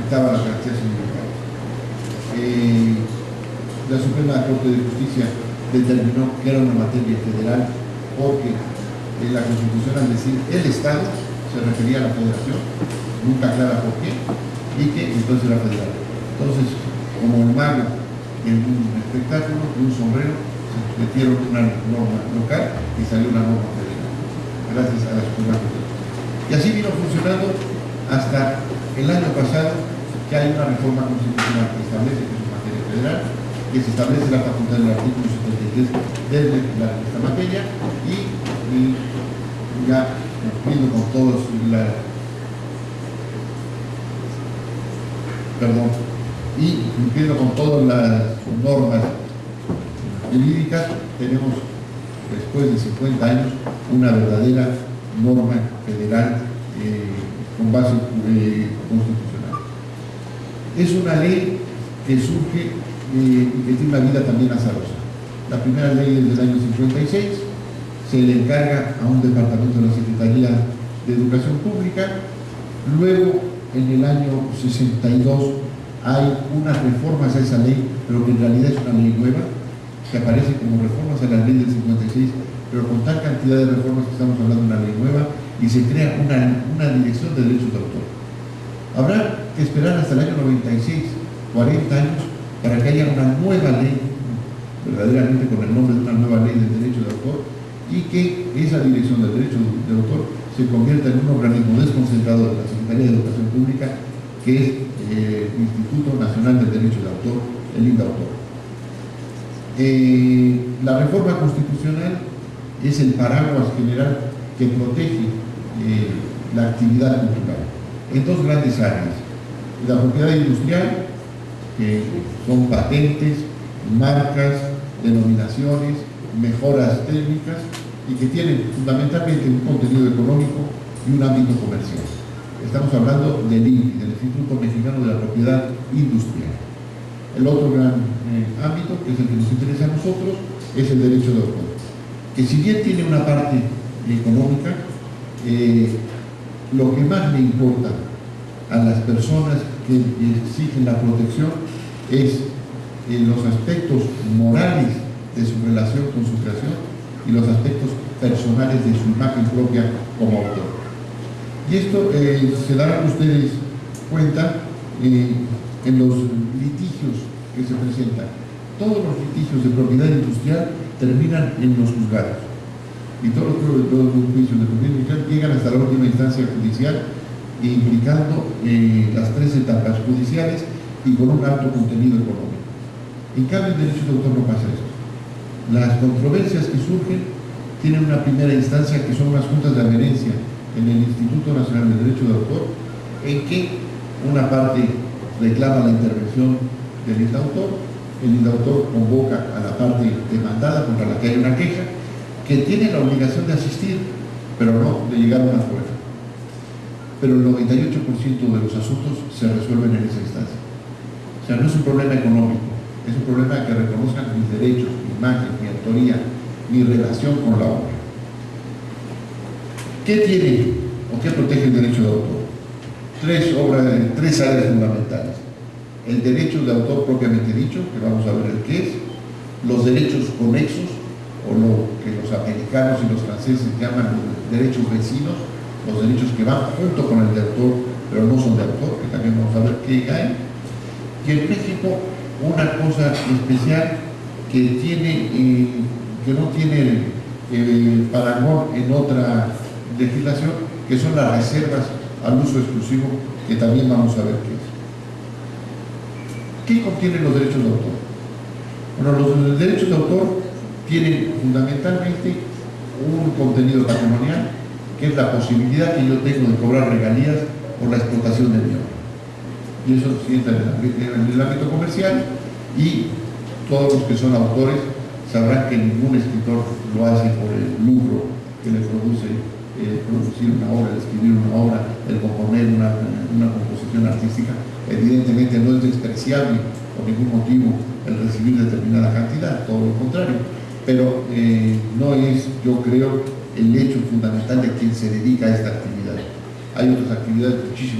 afectaba a las garantías sindicales. La Suprema Corte de Justicia determinó que era una materia federal porque en la Constitución, al decir el Estado, se refería a la federación, nunca aclara por qué, y que entonces era federal. Entonces, como el mago en un espectáculo, de un sombrero, se metieron una norma local y salió una norma federal, gracias a la Suprema Corte. Y así vino funcionando hasta el año pasado, que hay una reforma constitucional que establece que es una materia federal, que se establece la facultad del artículo 73 de legislar esta materia, y ya cumpliendo con todos cumpliendo con todas las normas jurídicas, tenemos, después de 50 años, una verdadera norma federal con base constitucional. Es una ley que surge y que tiene una vida también azarosa. La primera ley es del año 56, se le encarga a un departamento de la Secretaría de Educación Pública. Luego, en el año 62, hay unas reformas a esa ley, pero que en realidad es una ley nueva, que aparece como reformas a la ley del 56, pero con tal cantidad de reformas que estamos hablando de una ley nueva, y se crea una dirección de derechos de autor. Habrá que esperar hasta el año 96, 40 años, para que haya una nueva ley, verdaderamente con el nombre de una nueva ley del derecho de autor, y que esa dirección del derecho de autor se convierta en un organismo desconcentrado de la Secretaría de Educación Pública, que es el Instituto Nacional del Derecho de Autor, el INDAUTOR. La reforma constitucional es el paraguas general que protege la actividad cultural en dos grandes áreas: la propiedad industrial, que son patentes, marcas, denominaciones, mejoras técnicas, y que tienen fundamentalmente un contenido económico y un ámbito comercial. Estamos hablando del INPI, del Instituto Mexicano de la Propiedad Industrial. El otro gran ámbito, que es el que nos interesa a nosotros, es el derecho de autor, que si bien tiene una parte económica, lo que más le importa a las personas que exigen la protección es los aspectos morales de su relación con su creación y los aspectos personales de su imagen propia como autor. Y esto se darán ustedes cuenta en los litigios que se presentan. Todos los litigios de propiedad industrial terminan en los juzgados, y todos los juicios de propiedad industrial llegan hasta la última instancia judicial, implicando las tres etapas judiciales y con un alto contenido económico. En cambio, en derecho de autor no pasa esto. Las controversias que surgen tienen una primera instancia, que son unas juntas de adherencia en el Instituto Nacional del Derecho de Autor, en que una parte reclama la intervención del INDAUTOR, el INDAUTOR convoca a la parte demandada contra la que hay una queja, que tiene la obligación de asistir, pero no de llegar a un acuerdo. Pero el 98% de los asuntos se resuelven en esa instancia. O sea, no es un problema económico, es un problema de que reconozcan mis derechos, mi imagen, mi autoría, mi relación con la obra. ¿Qué tiene o qué protege el derecho de autor? Tres áreas fundamentales: el derecho de autor propiamente dicho, que vamos a ver el qué es; los derechos conexos, o lo que los americanos y los franceses llaman los derechos vecinos, los derechos que van junto con el de autor, pero no son de autor, que también vamos a ver qué hay. Y en México, una cosa especial que no tiene parangón en otra legislación, que son las reservas al uso exclusivo, que también vamos a ver qué es. ¿Qué contienen los derechos de autor? Bueno, los derechos de autor tienen fundamentalmente un contenido patrimonial, que es la posibilidad que yo tengo de cobrar regalías por la explotación de mi obra. Y eso sí entra en el ámbito comercial, y todos los que son autores sabrán que ningún escritor lo hace por el lucro que le produce producir una obra, el escribir una obra, el componer una composición artística. Evidentemente no es despreciable por ningún motivo el recibir determinada cantidad, todo lo contrario, pero no es, yo creo, el hecho fundamental de quien se dedica a esta actividad. Hay otras actividades muchísimo